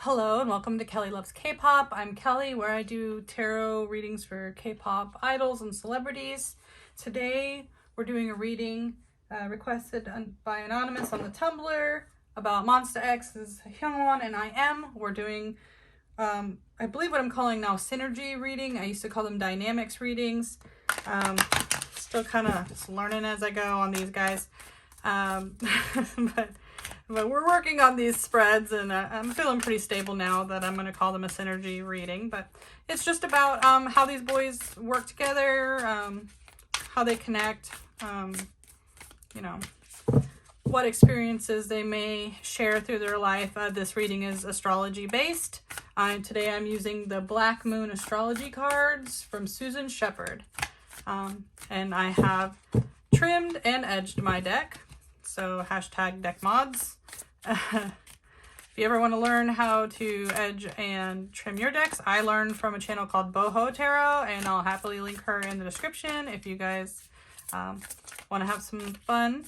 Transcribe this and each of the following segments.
Hello and welcome to Kelly Loves K-Pop. I'm Kelly, where I do tarot readings for K-pop idols and celebrities. Today we're doing a reading requested by Anonymous on the Tumblr about Monsta X's Hyungwon and I Am. We're doing, I believe what I'm calling now synergy reading. I used to call them dynamics readings. Still kind of just learning as I go on these guys. But we're working on these spreads, and I'm feeling pretty stable now that I'm going to call them a synergy reading. But it's just about how these boys work together, how they connect, you know, what experiences they may share through their life. This reading is astrology based. Today I'm using the Black Moon astrology cards from Susan Shepherd. And I have trimmed and edged my deck. So hashtag deck mods. If you ever want to learn how to edge and trim your decks, I learned from a channel called Boho Tarot, and I'll happily link her in the description if you guys want to have some fun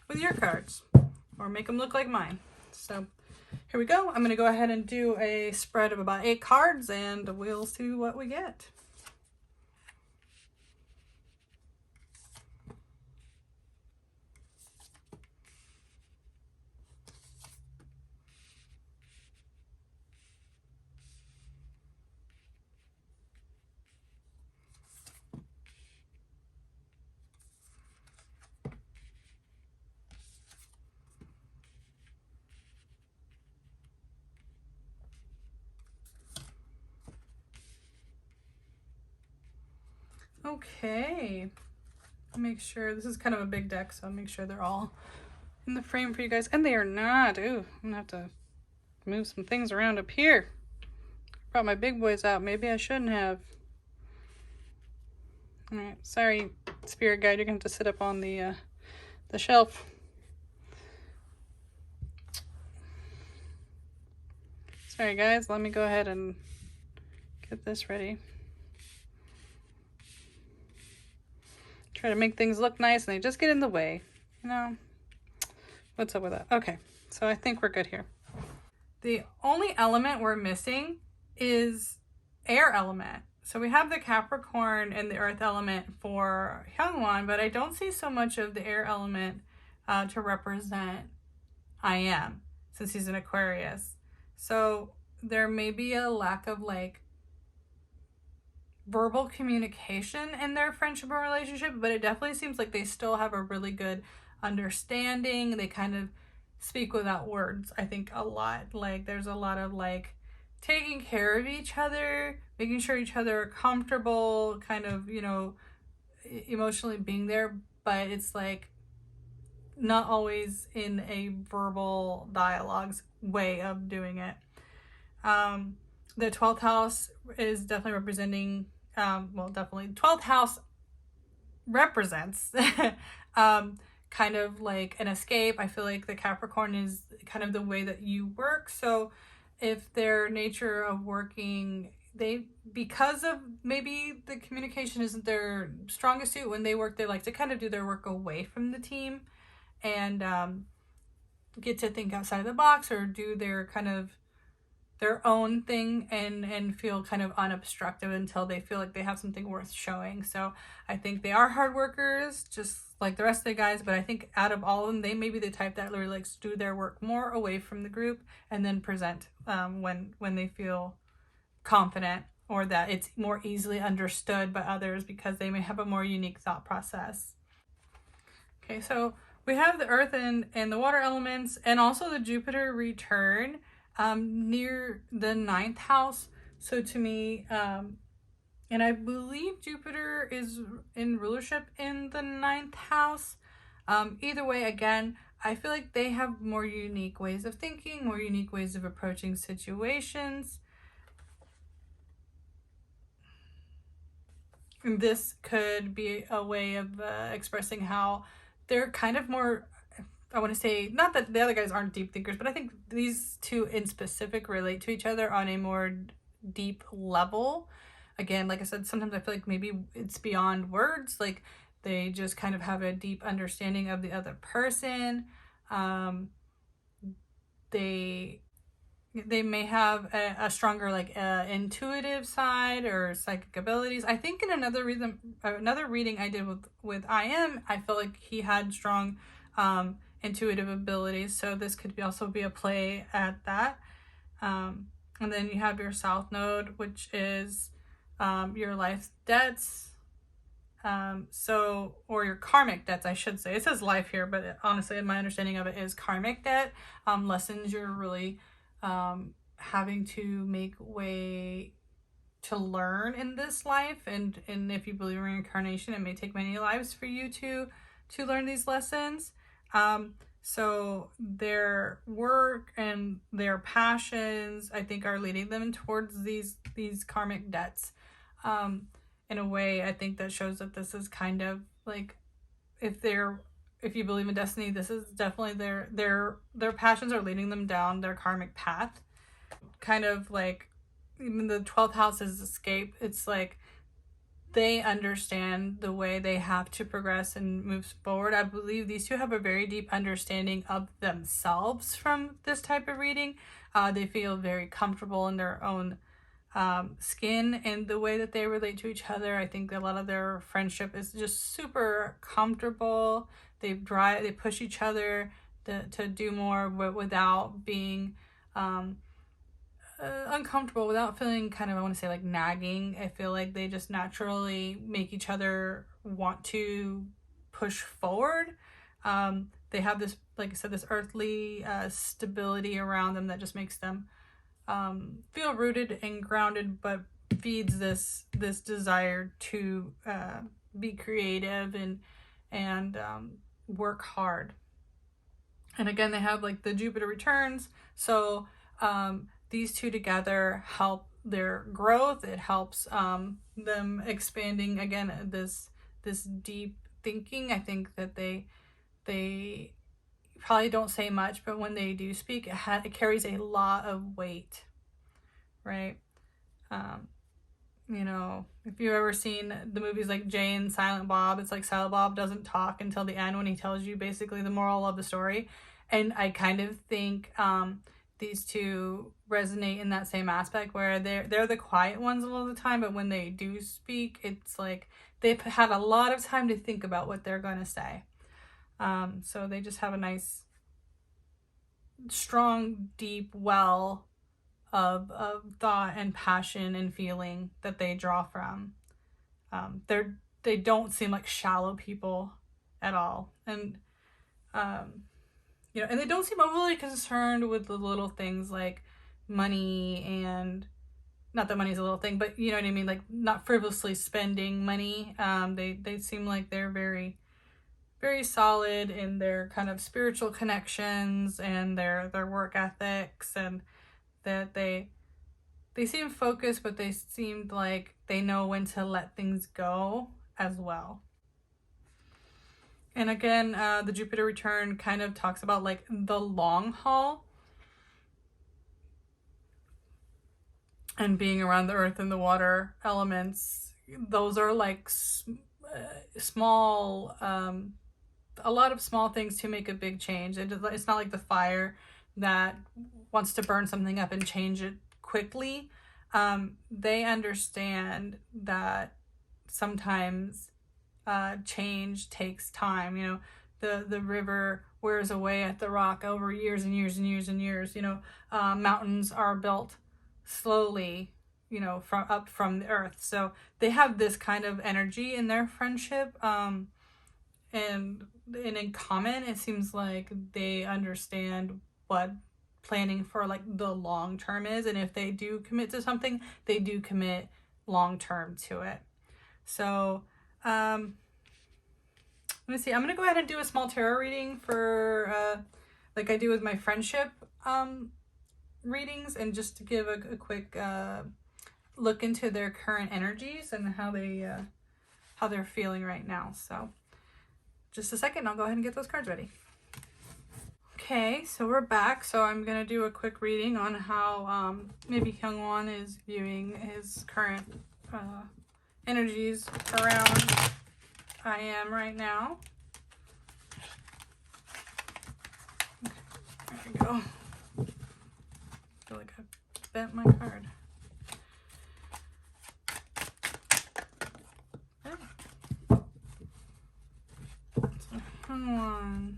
with your cards or make them look like mine. So here we go. I'm going to go ahead and do a spread of about 8 cards and we'll see what we get. Okay, make sure this is kind of a big deck, so I'll make sure they're all in the frame for you guys. And they are not. Ooh, I'm gonna have to move some things around up here. Brought my big boys out. Maybe I shouldn't have. All right, sorry, spirit guide. You're gonna have to sit up on the shelf. Sorry, guys. Let me go ahead and get this ready. Try to make things look nice and they just get in the way. You know, what's up with that? Okay, so I think we're good here. The only element we're missing is air element. So we have the Capricorn and the earth element for Hyungwon, but I don't see so much of the air element to represent I Am, since he's an Aquarius. So there may be a lack of like verbal communication in their friendship or relationship, but it definitely seems like they still have a really good understanding. They kind of speak without words, I think, a lot. Like there's a lot of like taking care of each other, making sure each other are comfortable, kind of, you know, emotionally being there, but it's like not always in a verbal dialogues way of doing it. The 12th house is definitely representing, well, definitely 12th house represents kind of like an escape. I feel like the Capricorn is kind of the way that you work. So if their nature of working, because of maybe the communication isn't their strongest suit, when they work, they like to kind of do their work away from the team and get to think outside of the box or do their kind of their own thing and feel kind of unobstructed until they feel like they have something worth showing. So I think they are hard workers, just like the rest of the guys, but I think out of all of them, they may be the type that really likes to do their work more away from the group and then present when they feel confident or that it's more easily understood by others because they may have a more unique thought process. Okay, so we have the earth and the water elements and also the Jupiter return near the 9th house. So to me, and I believe Jupiter is in rulership in the 9th house. Either way, again, I feel like they have more unique ways of thinking, more unique ways of approaching situations. And this could be a way of expressing how they're kind of more, I want to say, not that the other guys aren't deep thinkers, but I think these two in specific relate to each other on a more deep level. Again, like I said, sometimes I feel like maybe it's beyond words. Like they just kind of have a deep understanding of the other person. They they may have a stronger like intuitive side or psychic abilities. I think in another reading I did with I felt like he had strong intuitive abilities, so this could also be a play at that. And then you have your South Node, which is your life debts, or your karmic debts, I should say. It says life here, but honestly, my understanding of it is karmic debt, lessons you're really having to make way to learn in this life. And if you believe in reincarnation, it may take many lives for you to learn these lessons. So their work and their passions, I think, are leading them towards these karmic debts. In a way, I think that shows that this is kind of like, if you believe in destiny, this is definitely their passions are leading them down their karmic path. Kind of like, even the 12th house is escape. It's like they understand the way they have to progress and move forward. I believe these two have a very deep understanding of themselves from this type of reading. They feel very comfortable in their own skin and the way that they relate to each other. I think a lot of their friendship is just super comfortable. They push each other to do more, but without being uncomfortable, without feeling kind of, I want to say, like nagging. I feel like they just naturally make each other want to push forward. They have this, like I said, this earthly stability around them that just makes them feel rooted and grounded, but feeds this desire to be creative and work hard. And again, they have like the Jupiter returns, so these two together help their growth. It helps them expanding again this deep thinking. I think that they probably don't say much, but when they do speak, it carries a lot of weight, right? You know, if you've ever seen the movies like Jay and Silent Bob, it's like Silent Bob doesn't talk until the end when he tells you basically the moral of the story. And I kind of think these two resonate in that same aspect, where they're the quiet ones a lot of the time, but when they do speak, it's like they've had a lot of time to think about what they're going to say. So they just have a nice, strong, deep well of thought and passion and feeling that they draw from. They don't seem like shallow people at all. And and they don't seem overly concerned with the little things like money, and not that money's a little thing, but you know what I mean, like not frivolously spending money. They seem like they're very, very solid in their kind of spiritual connections and their work ethics, and that they seem focused, but they seemed like they know when to let things go as well. And again, the Jupiter return kind of talks about like the long haul and being around the earth and the water elements. Those are like small, a lot of small things to make a big change. It's not like the fire that wants to burn something up and change it quickly. They understand that sometimes change takes time. You know, the river wears away at the rock over years and years and years and years. You know, mountains are built slowly, you know, from the earth. So they have this kind of energy in their friendship. And in common, it seems like they understand what planning for like the long term is, and if they do commit to something, they do commit long term to it. So let me see, I'm gonna go ahead and do a small tarot reading for like I do with my friendship readings, and just to give a quick look into their current energies and how they're feeling right now. So just a second, I'll go ahead and get those cards ready. Okay, so we're back. So I'm going to do a quick reading on how maybe Hyungwon is viewing his current energies around I am right now. Okay, there we go. feel like I bent my card. Okay. So Hyungwon.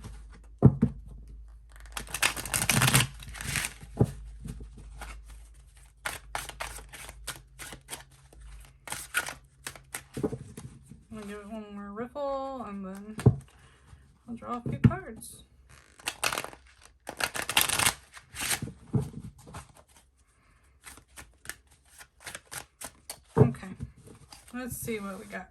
I'm gonna give it one more riffle and then I'll draw a few cards. Okay, let's see what we got.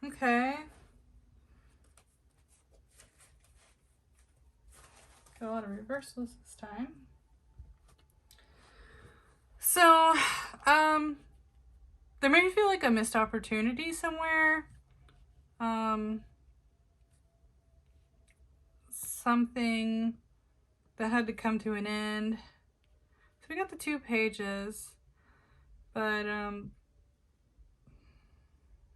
Okay. Got a lot of reversals this time. So, there may feel like a missed opportunity somewhere. Something that had to come to an end. So we got the 2 pages, but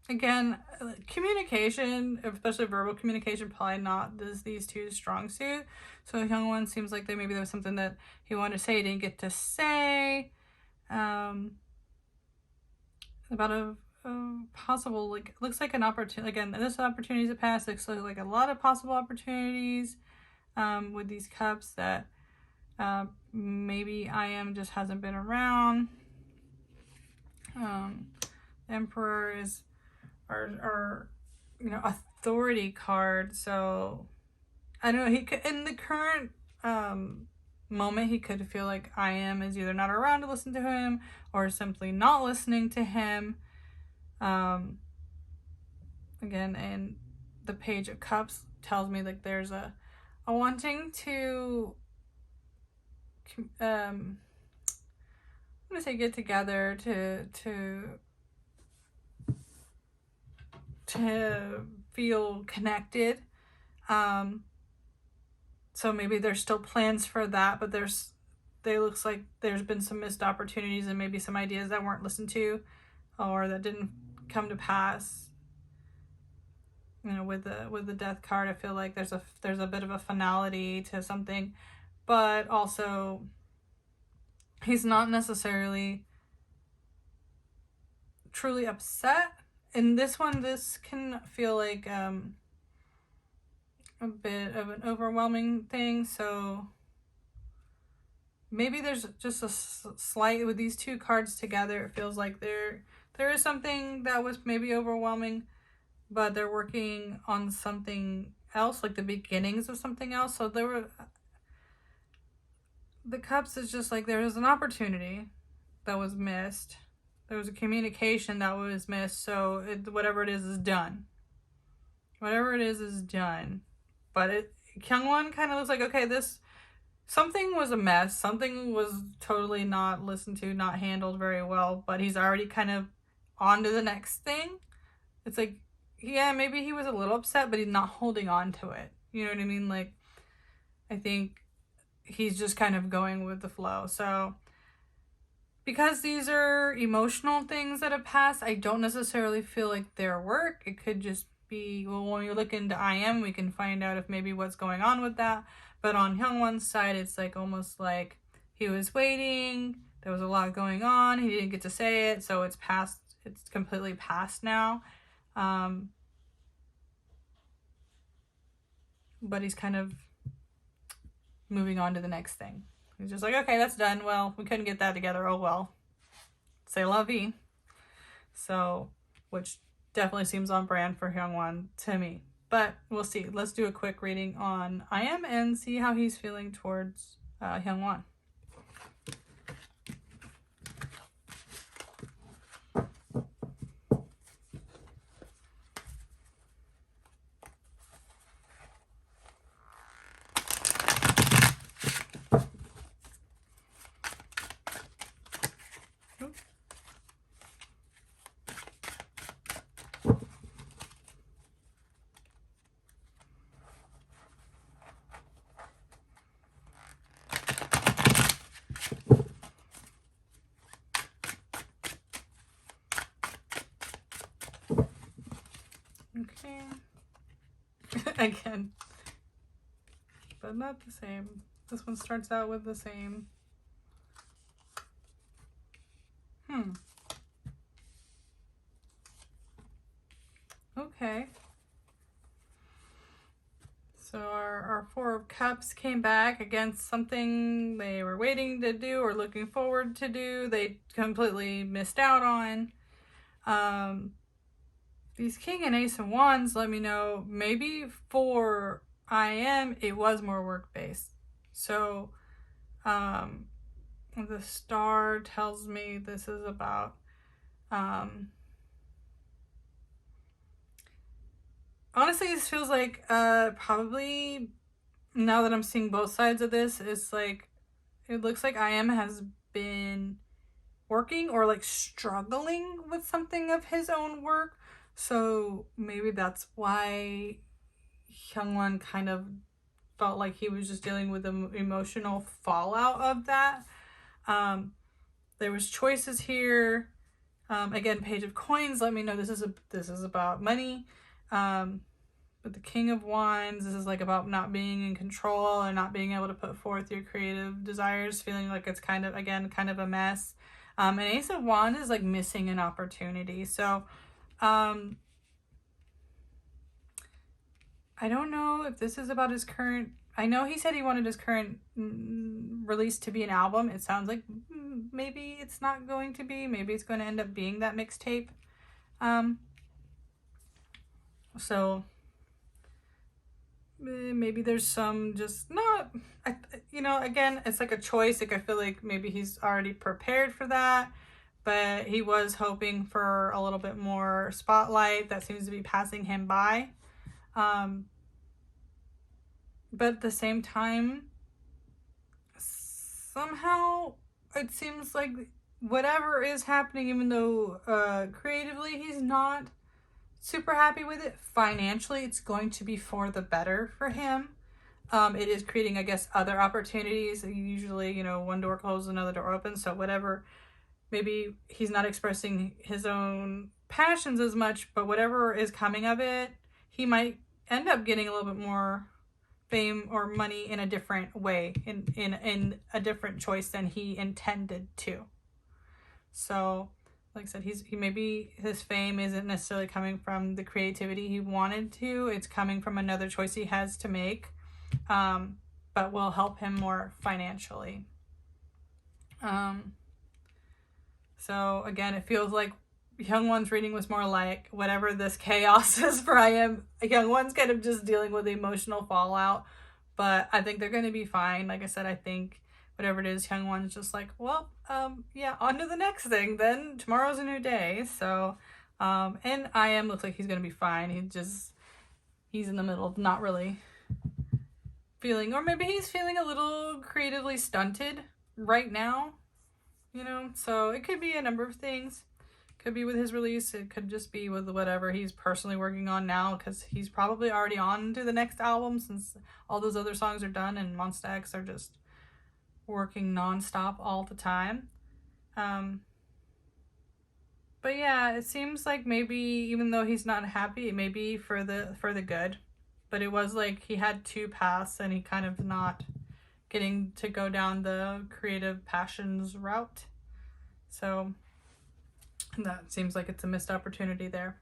again, communication, especially verbal communication, probably not these two strong suit. So Hyungwon seems like maybe there was something that he wanted to say, he didn't get to say. About a possible, like, looks like an opportunity. Again, this opportunities that pass. Looks like a lot of possible opportunities with these cups that maybe IM just hasn't been around. Emperor is our authority card, so I don't know, he could, in the current moment, he could feel like IM is either not around to listen to him or simply not listening to him. Again, and the Page of Cups tells me like there's a wanting to I'm gonna say get together to feel connected. So maybe there's still plans for that, but looks like there's been some missed opportunities and maybe some ideas that weren't listened to or that didn't come to pass. With the Death card, I feel like there's a bit of a finality to something, but also he's not necessarily truly upset. In this one, this can feel like a bit of an overwhelming thing, so maybe there's just a slight, with these 2 cards together, it feels like there is something that was maybe overwhelming, but they're working on something else, like the beginnings of something else. So the Cups is just like there was an opportunity that was missed. There was a communication that was missed, so whatever it is done. Whatever it is done. But Hyungwon kind of looks like, okay, something was a mess. Something was totally not listened to, not handled very well, but he's already kind of on to the next thing. It's like, yeah, maybe he was a little upset, but he's not holding on to it. You know what I mean? Like, I think he's just kind of going with the flow. So because these are emotional things that have passed, I don't necessarily feel like their work. It could just be, well, when we look into IM, we can find out if maybe what's going on with that. But on Hyungwon's side, it's like almost like he was waiting. There was a lot going on. He didn't get to say it, so it's past. It's completely past now. But he's kind of moving on to the next thing. He's just like, okay, that's done. Well, we couldn't get that together. Oh, well. C'est la vie. So, which definitely seems on brand for Hyungwon to me. But we'll see. Let's do a quick reading on IM and see how he's feeling towards Hyungwon. same. Again. But not the same. This one starts out with the same. Okay. So our Four of Cups came back against something they were waiting to do or looking forward to do. They completely missed out on. These King and Ace of Wands let me know maybe for IM it was more work-based. So the star tells me this is about honestly, this feels like probably, now that I'm seeing both sides of this, it's like it looks like IM has been working or like struggling with something of his own work. So maybe that's why Hyungwon kind of felt like he was just dealing with the emotional fallout of that. There was choices here. Again, Page of Coins let me know this is about money. But the King of Wands, this is like about not being in control and not being able to put forth your creative desires, feeling like it's kind of, again, kind of a mess. And Ace of Wands is like missing an opportunity. So I don't know if this is about his current, I know he said he wanted his current release to be an album. It sounds like maybe it's not going to be. Maybe it's going to end up being that mixtape. So maybe there's some just not, you know, again, it's like a choice. Like I feel like maybe he's already prepared for that, but he was hoping for a little bit more spotlight that seems to be passing him by. But at the same time, somehow it seems like whatever is happening, even though creatively he's not super happy with it, financially it's going to be for the better for him. It is creating, I guess, other opportunities. Usually, you know, one door closes, another door opens. So whatever, maybe he's not expressing his own passions as much, but whatever is coming of it, he might end up getting a little bit more fame or money in a different way, in a different choice than he intended to. So like I said, he maybe his fame isn't necessarily coming from the creativity he wanted to. It's coming from another choice he has to make, but will help him more financially. So again, it feels like Hyungwon's reading was more like whatever this chaos is for IM. Hyungwon's kind of just dealing with the emotional fallout, but I think they're going to be fine. Like I said, I think whatever it is, Hyungwon's just like, well, yeah, on to the next thing then. Tomorrow's a new day. So, and IM looks like he's going to be fine. He's in the middle of not really feeling, or maybe he's feeling a little creatively stunted right now, you know? So it could be a number of things. Could be with his release. It could just be with whatever he's personally working on now, because he's probably already on to the next album since all those other songs are done and Monsta X are just working nonstop all the time. But yeah, it seems like maybe even though he's not happy, it may be for the good. But it was like he had two paths and he kind of not getting to go down the creative passions route. So that seems like it's a missed opportunity there.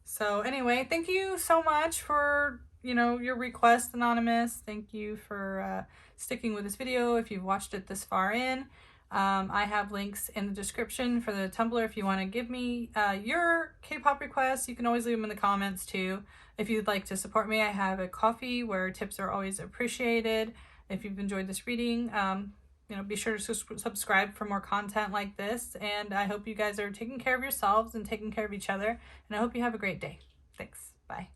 So anyway, thank you so much for, you know, your request, Anonymous. Thank you for sticking with this video if you've watched it this far in. I have links in the description for the Tumblr if you want to give me your K-pop requests. You can always leave them in the comments too. If you'd like to support me, I have a Ko-fi where tips are always appreciated. If you've enjoyed this reading, you know, be sure to subscribe for more content like this. And I hope you guys are taking care of yourselves and taking care of each other. And I hope you have a great day. Thanks. Bye.